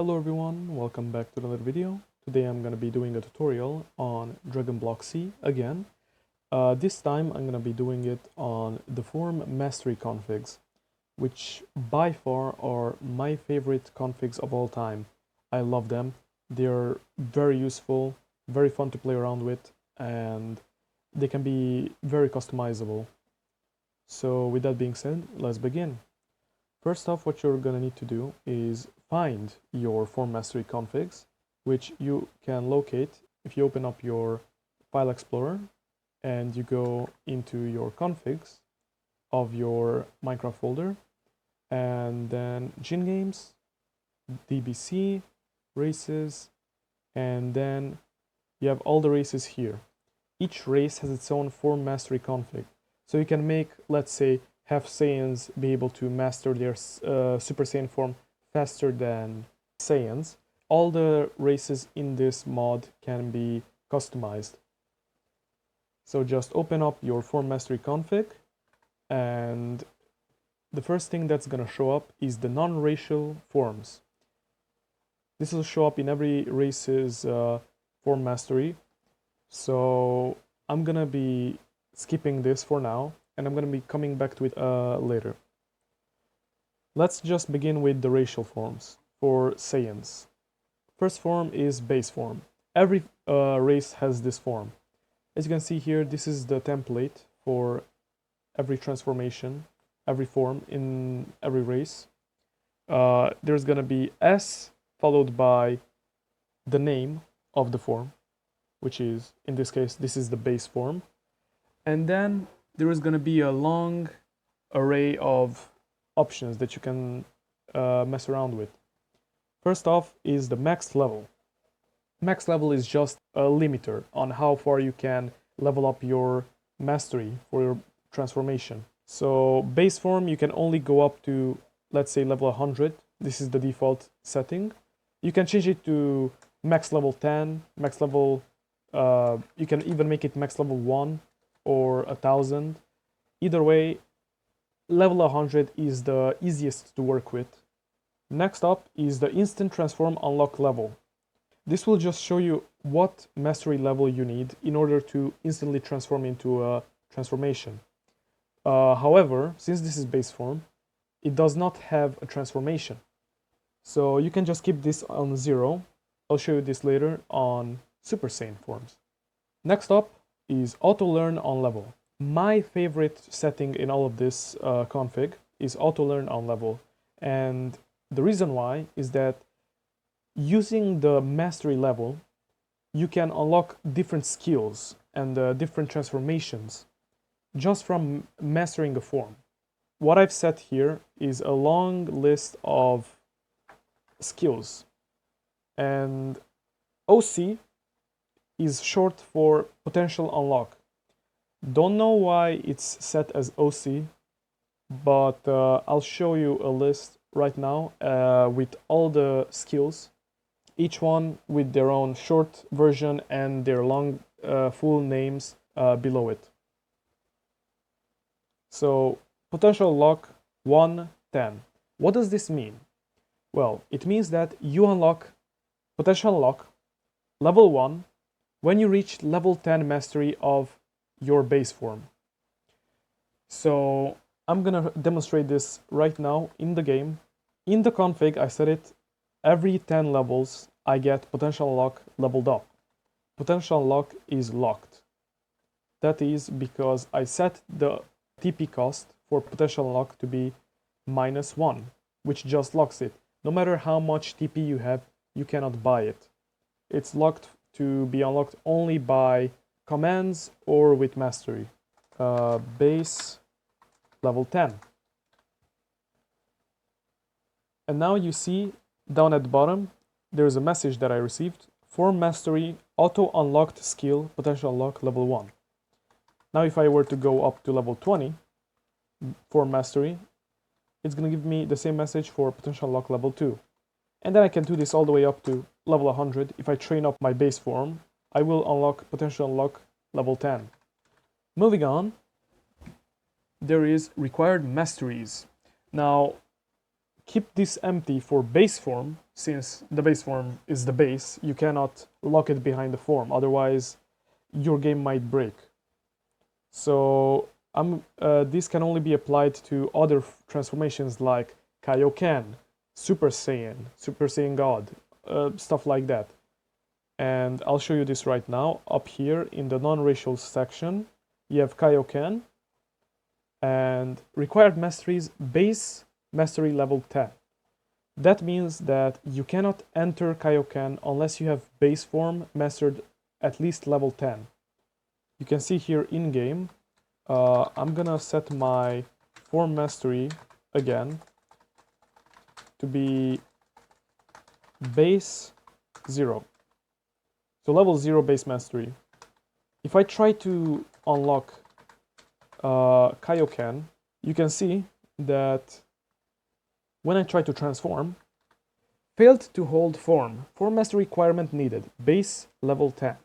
Hello everyone, welcome back to another video. Today I'm going to be doing a tutorial on Dragon Block C again. This time I'm going to be doing it on the form mastery configs, which by far are my favorite configs of all time. I love them. They're very useful, very fun to play around with, and they can be very customizable. So with that being said, let's begin. First off, what you're going to need to do is find your form mastery configs, which you can locate if you open up your file explorer and you go into your configs of your Minecraft folder, and then Gin Games, DBC, races, and then you have all the races here. Each race has its own form mastery config. So you can make, let's say, have Saiyans be able to master their Super Saiyan form faster than Saiyans. All the races in this mod can be customized. So just open up your form mastery config, and the first thing that's going to show up is the non-racial forms. This will show up in every race's form mastery. So I'm going to be skipping this for now, and I'm going to be coming back to it later. Let's just begin with the racial forms for Saiyans. First form is base form. Every race has this form. As you can see here, this is the template for every transformation, every form in every race. There's going to be S followed by the name of the form, which is, in this case, this is the base form. And then there is going to be a long array of options that you can mess around with. First off is the max level. Max level is just a limiter on how far you can level up your mastery for your transformation. So base form, you can only go up to, let's say, level 100. This is the default setting. You can change it to max level 10, max level, you can even make it max level 1 or 1000. Either way, level 100 is the easiest to work with. Next up is the instant transform unlock level. This will just show you what mastery level you need in order to instantly transform into a transformation. However, since this is base form, it does not have a transformation. So you can just keep this on 0. I'll show you this later on Super Saiyan forms. Next up is auto learn on level. My favorite setting in all of this config is auto learn on level, and the reason why is that using the mastery level you can unlock different skills and different transformations just from mastering a form. What I've set here is a long list of skills, and OC is short for potential unlock. Don't know why it's set as OC, but I'll show you a list right now with all the skills, each one with their own short version and their long full names below it. So potential unlock 110. What does this mean? Well, it means that you unlock potential unlock level 1 when you reach level 10 mastery of your base form. So I'm gonna demonstrate this right now in the game. In the config, I set it every 10 levels I get potential unlock leveled up. Potential unlock is locked. That is because I set the TP cost for potential unlock to be -1, which just locks it. No matter how much TP you have, you cannot buy it. It's locked to be unlocked only by commands or with mastery. Base level 10. And now you see down at the bottom there's a message that I received: form mastery auto unlocked skill potential unlock level 1. Now if I were to go up to level 20 form mastery, it's going to give me the same message for potential unlock level 2. And then I can do this all the way up to level 100. If I train up my base form, I will unlock potential unlock level 10. Moving on, there is required masteries. Now, keep this empty for base form since the base form is the base, you cannot lock it behind the form, otherwise your game might break. So this can only be applied to other transformations like Kaioken, Super Saiyan God, stuff like that. And I'll show you this right now. Up here in the non-racial section, you have Kaioken and required masteries base mastery level 10. That means that you cannot enter Kaioken unless you have base form mastered at least level 10. You can see here in game, I'm gonna set my form mastery again to be base 0. So level 0 base mastery. If I try to unlock Kaioken, you can see that when I try to transform, failed to hold form mastery requirement needed, base level 10.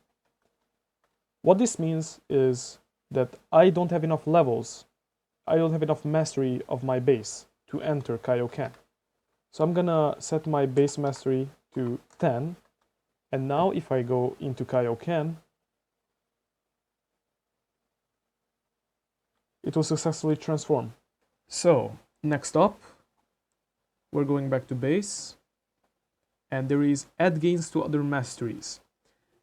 What this means is that I don't have enough levels, I don't have enough mastery of my base to enter Kaioken. So I'm gonna set my base mastery to 10, and now if I go into Kaioken, it will successfully transform. So next up, we're going back to base, and there is add gains to other masteries.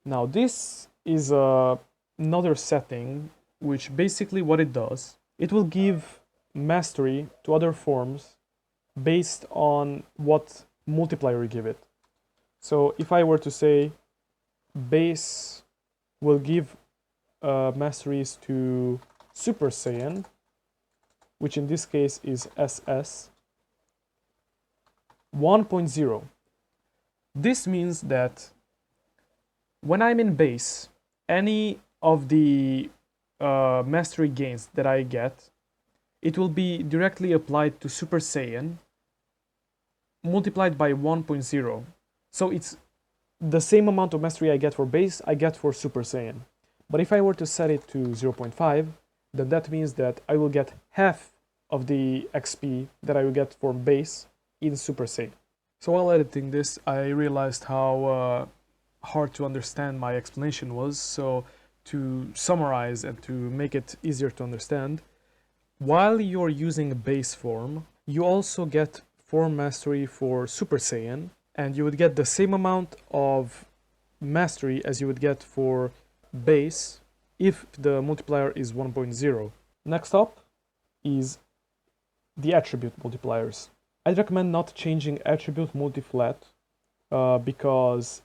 Now this is another setting, which basically what it does, it will give mastery to other forms based on what multiplier you give it. So if I were to say base will give masteries to Super Saiyan, which in this case is SS 1.0. This means that when I'm in base, any of the mastery gains that I get, it will be directly applied to Super Saiyan multiplied by 1.0. So it's the same amount of mastery I get for base, I get for Super Saiyan. But if I were to set it to 0.5, then that means that I will get half of the XP that I will get for base in Super Saiyan. So while editing this, I realized how hard to understand my explanation was. So to summarize and to make it easier to understand, while you're using base form, you also get form mastery for Super Saiyan, and you would get the same amount of mastery as you would get for base if the multiplier is 1.0. Next up is the attribute multipliers. I'd recommend not changing attribute multi-flat because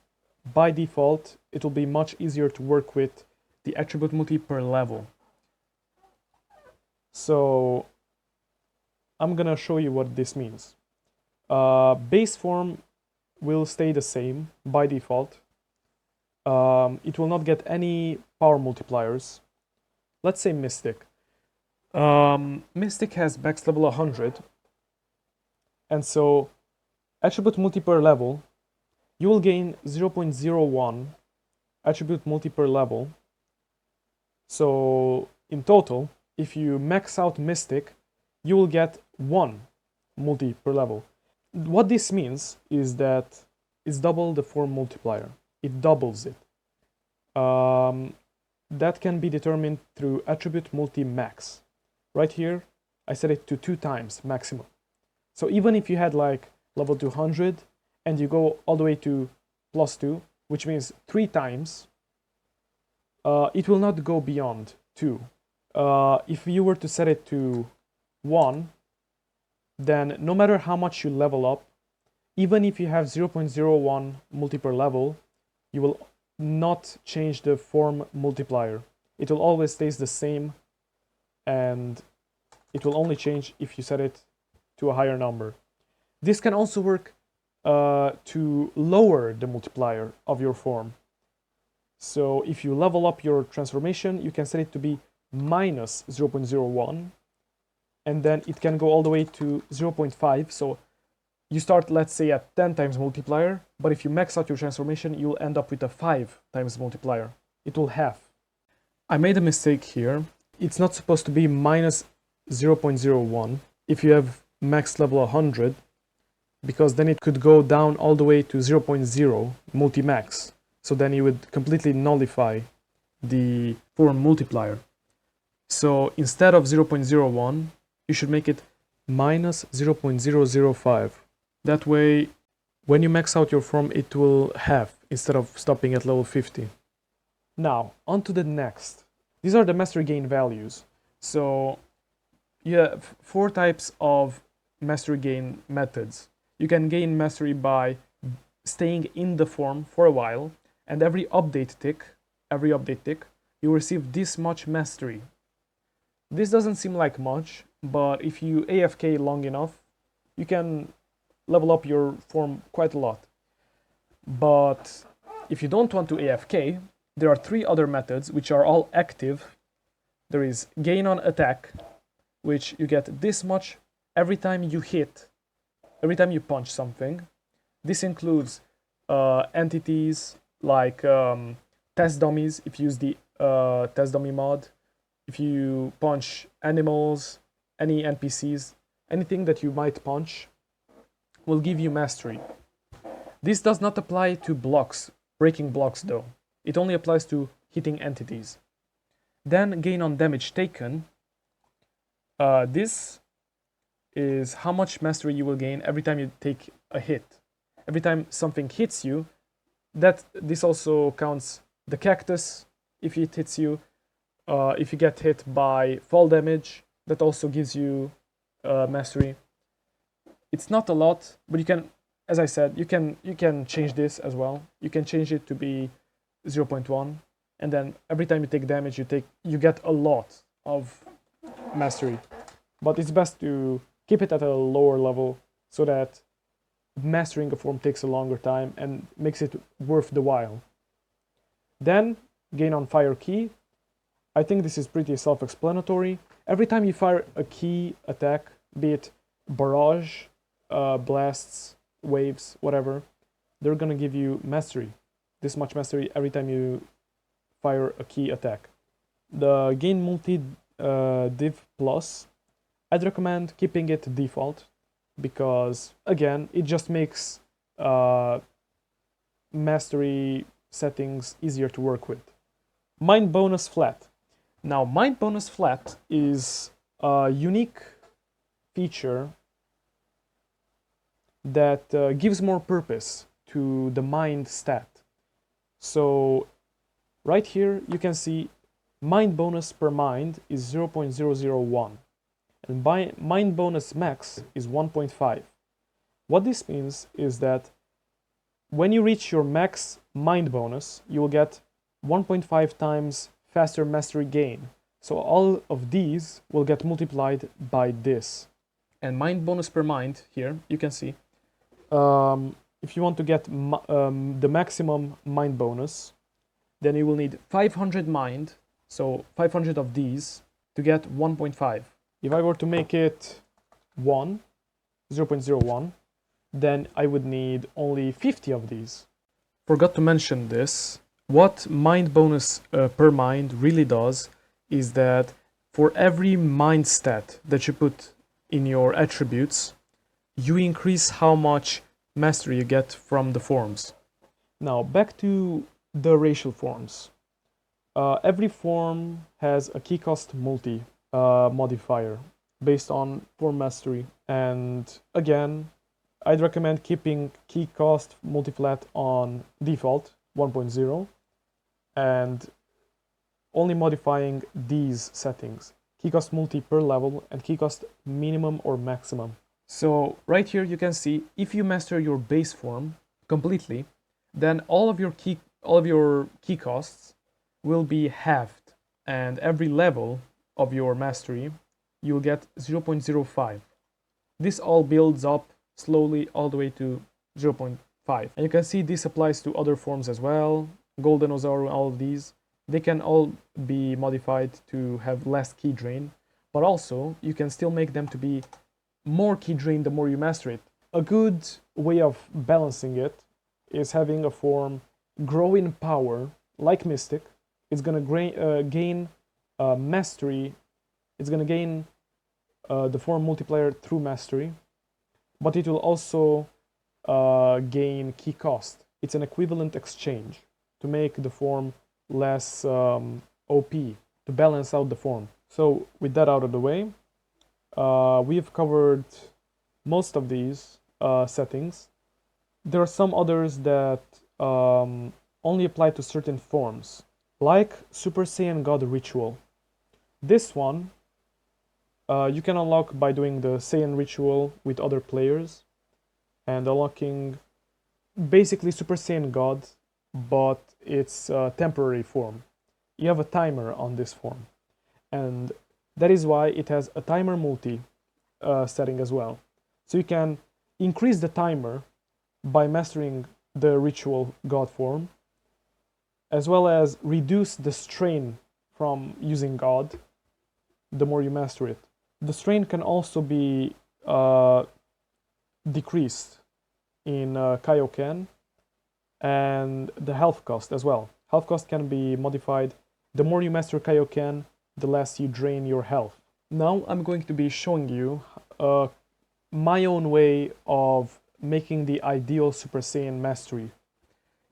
by default it will be much easier to work with the attribute multi per level. So I'm gonna show you what this means. Base form will stay the same by default. It will not get any power multipliers. Let's say Mystic. Mystic has max level 100, and so attribute multi per level, you will gain 0.01 attribute multi per level. So in total, if you max out Mystic, you will get 1 multi per level. What this means is that it's double the form multiplier. It doubles it. That can be determined through attribute multi max. Right here, I set it to 2 times maximum. So even if you had like level 200 and you go all the way to +2, which means 3 times, it will not go beyond 2. If you were to set it to 1, then no matter how much you level up, even if you have 0.01 multi per level, you will not change the form multiplier. It will always stays the same, and it will only change if you set it to a higher number. This can also work to lower the multiplier of your form. So if you level up your transformation, you can set it to be minus 0.01, and then it can go all the way to 0.5. So you start, let's say, at 10 times multiplier, but if you max out your transformation, you'll end up with a 5 times multiplier. It will half. I made a mistake here. It's not supposed to be minus 0.01 if you have max level 100. because then it could go down all the way to 0.0 multi-max. So then you would completely nullify the form multiplier. So instead of 0.01, you should make it minus 0.005. That way, when you max out your form, it will halve instead of stopping at level 50. Now, on to the next. These are the mastery gain values. So you have 4 types of mastery gain methods. You can gain mastery by staying in the form for a while, and every update tick, you receive this much mastery. This doesn't seem like much, but if you AFK long enough, you can level up your form quite a lot. But if you don't want to AFK, there are 3 other methods which are all active. There is gain on attack, which you get this much every time you hit, every time you punch something. This includes entities like test dummies, if you use the test dummy mod. If you punch animals, any NPCs, anything that you might punch will give you mastery. This does not apply to blocks, breaking blocks though. It only applies to hitting entities. Then gain on damage taken. This is how much mastery you will gain every time you take a hit. Every time something hits you, this also counts the cactus if it hits you. If you get hit by fall damage, that also gives you mastery. It's not a lot, but you can, as I said, you can change this as well. You can change it to be 0.1, and then every time you take damage, you get a lot of mastery. But it's best to keep it at a lower level so that mastering a form takes a longer time and makes it worth the while. Then gain on fire key. I think this is pretty self-explanatory. Every time you fire a key attack, be it barrage, blasts, waves, whatever, they're gonna give you mastery. This much mastery every time you fire a key attack. The gain multi div plus, I'd recommend keeping it default because, again, it just makes mastery settings easier to work with. Mind bonus flat. Now, mind bonus flat is a unique feature that gives more purpose to the mind stat. So right here you can see mind bonus per mind is 0.001 and mind bonus max is 1.5. What this means is that when you reach your max mind bonus, you will get 1.5 times faster mastery gain. So all of these will get multiplied by this. And mind bonus per mind, here you can see, if you want to get the maximum mind bonus, then you will need 500 mind, so 500 of these, to get 1.5. If I were to make it 0.01, then I would need only 50 of these. Forgot to mention this. What mind bonus per mind really does is that for every mind stat that you put in your attributes, you increase how much mastery you get from the forms. Now back to the racial forms. Every form has a key cost multi modifier based on form mastery, and again, I'd recommend keeping key cost multiflat on default 1.0 and only modifying these settings: key cost multi per level and key cost minimum or maximum. So right here you can see if you master your base form completely, then all of your key costs will be halved, and every level of your mastery you'll get 0.05. This all builds up slowly all the way to 0.5. And you can see this applies to other forms as well. Golden Ozaru, all of these, they can all be modified to have less key drain, but also you can still make them to be more key drain the more you master it. A good way of balancing it is having a form grow in power like Mystic. It's gonna gain mastery. It's gonna gain the form multiplier through mastery, but it will also gain key cost. It's an equivalent exchange to make the form less OP, to balance out the form. So with that out of the way, we've covered most of these settings. There are some others that only apply to certain forms, like Super Saiyan God Ritual. This one you can unlock by doing the Saiyan Ritual with other players and unlocking basically Super Saiyan God, but it's a temporary form. You have a timer on this form, and that is why it has a timer multi setting as well. So you can increase the timer by mastering the ritual God form, as well as reduce the strain from using God the more you master it. The strain can also be decreased in Kaioken, and the health cost as well. Health cost can be modified. The more you master Kaioken, the less you drain your health. Now I'm going to be showing you my own way of making the ideal Super Saiyan mastery.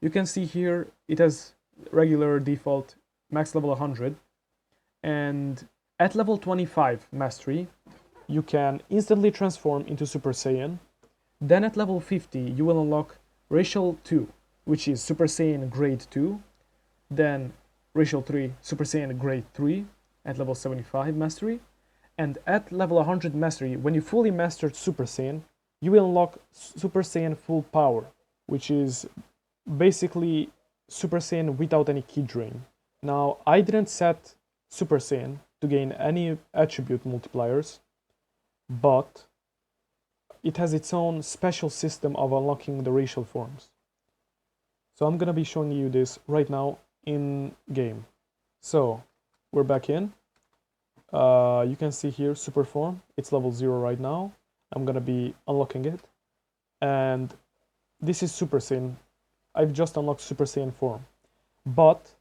You can see here it has regular default max level 100, and at level 25 mastery you can instantly transform into Super Saiyan. Then at level 50 you will unlock Racial 2, which is Super Saiyan Grade 2, then Racial 3, Super Saiyan Grade 3 at level 75 mastery, and at level 100 mastery, when you fully mastered Super Saiyan, you will unlock Super Saiyan Full Power, which is basically Super Saiyan without any key drain. Now, I didn't set Super Saiyan to gain any attribute multipliers, but it has its own special system of unlocking the racial forms. So I'm gonna be showing you this right now in game. So we're back in. You can see here super form. It's level 0 right now. I'm gonna be unlocking it, and this is Super Saiyan. I've just unlocked Super Saiyan form, but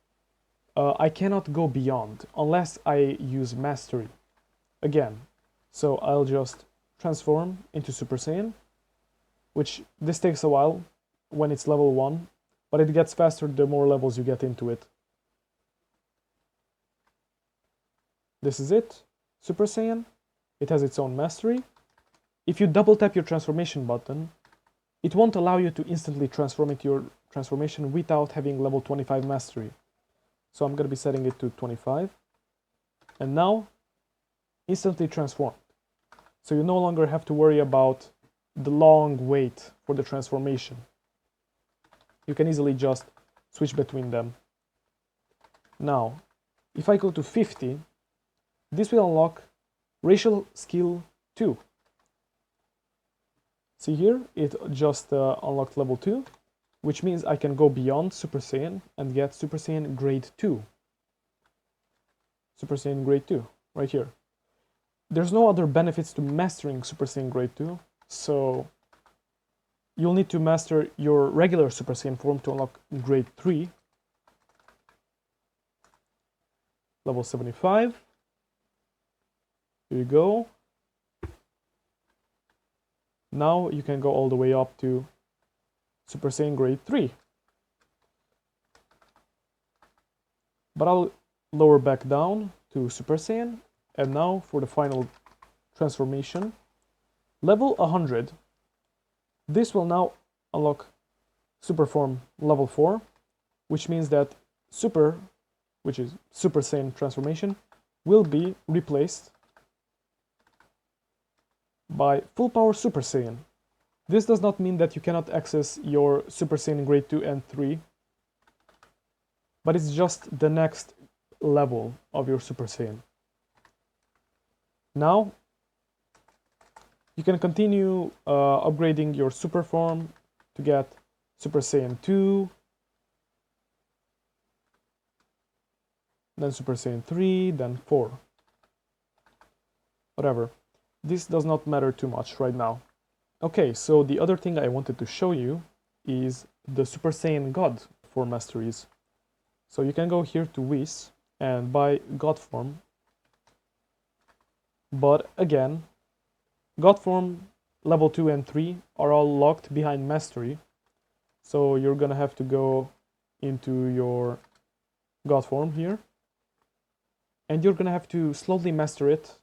I cannot go beyond unless I use mastery again. So I'll just transform into Super Saiyan, which this takes a while when it's level 1, but it gets faster the more levels you get into it. This is it, Super Saiyan. It has its own mastery. If you double tap your transformation button, it won't allow you to instantly transform into your transformation without having level 25 mastery. So I'm going to be setting it to 25. And now, instantly transformed. So you no longer have to worry about the long wait for the transformation. You can easily just switch between them. Now, if I go to 50, this will unlock Racial Skill 2. See here, it just unlocked level 2, which means I can go beyond Super Saiyan and get Super Saiyan Grade 2. Super Saiyan Grade 2, right here. There's no other benefits to mastering Super Saiyan Grade 2, so you'll need to master your regular Super Saiyan form to unlock Grade 3. Level 75. Here you go. Now you can go all the way up to Super Saiyan Grade 3. But I'll lower back down to Super Saiyan. And now for the final transformation. Level 100. This will now unlock Super Form level 4, which means that Super, which is Super Saiyan transformation, will be replaced by Full Power Super Saiyan. This does not mean that you cannot access your Super Saiyan Grade 2 and 3, but it's just the next level of your Super Saiyan. Now, you can continue upgrading your Super Form to get Super Saiyan 2, then Super Saiyan 3, then 4. Whatever. This does not matter too much right now. Okay, so the other thing I wanted to show you is the Super Saiyan God form masteries. So you can go here to Whis and buy God form. But again, God form level 2 and 3 are all locked behind mastery. So you're gonna have to go into your God form here, and you're gonna have to slowly master it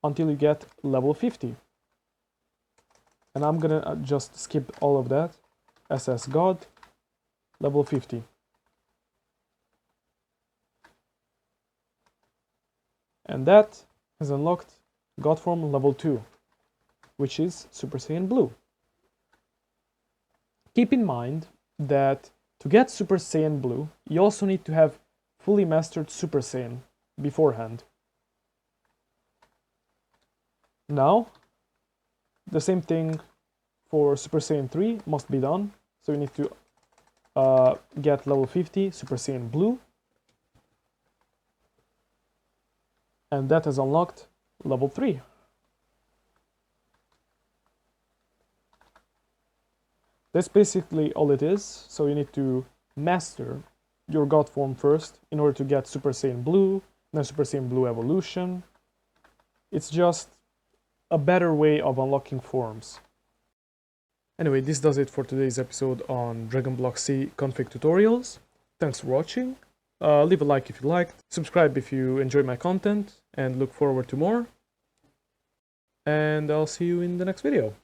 until you get level 50. And I'm gonna just skip all of that. SS God, level 50. And that has unlocked God form level 2, which is Super Saiyan Blue. Keep in mind that to get Super Saiyan Blue, you also need to have fully mastered Super Saiyan beforehand. Now, the same thing for Super Saiyan 3 must be done. So you need to get level 50 Super Saiyan Blue. And that has unlocked level 3. That's basically all it is. So you need to master your God form first in order to get Super Saiyan Blue, then Super Saiyan Blue Evolution. It's just a better way of unlocking forms. Anyway, this does it for today's episode on Dragon Block C config tutorials. Thanks for watching. Leave a like if you liked, subscribe if you enjoy my content, and look forward to more. And I'll see you in the next video.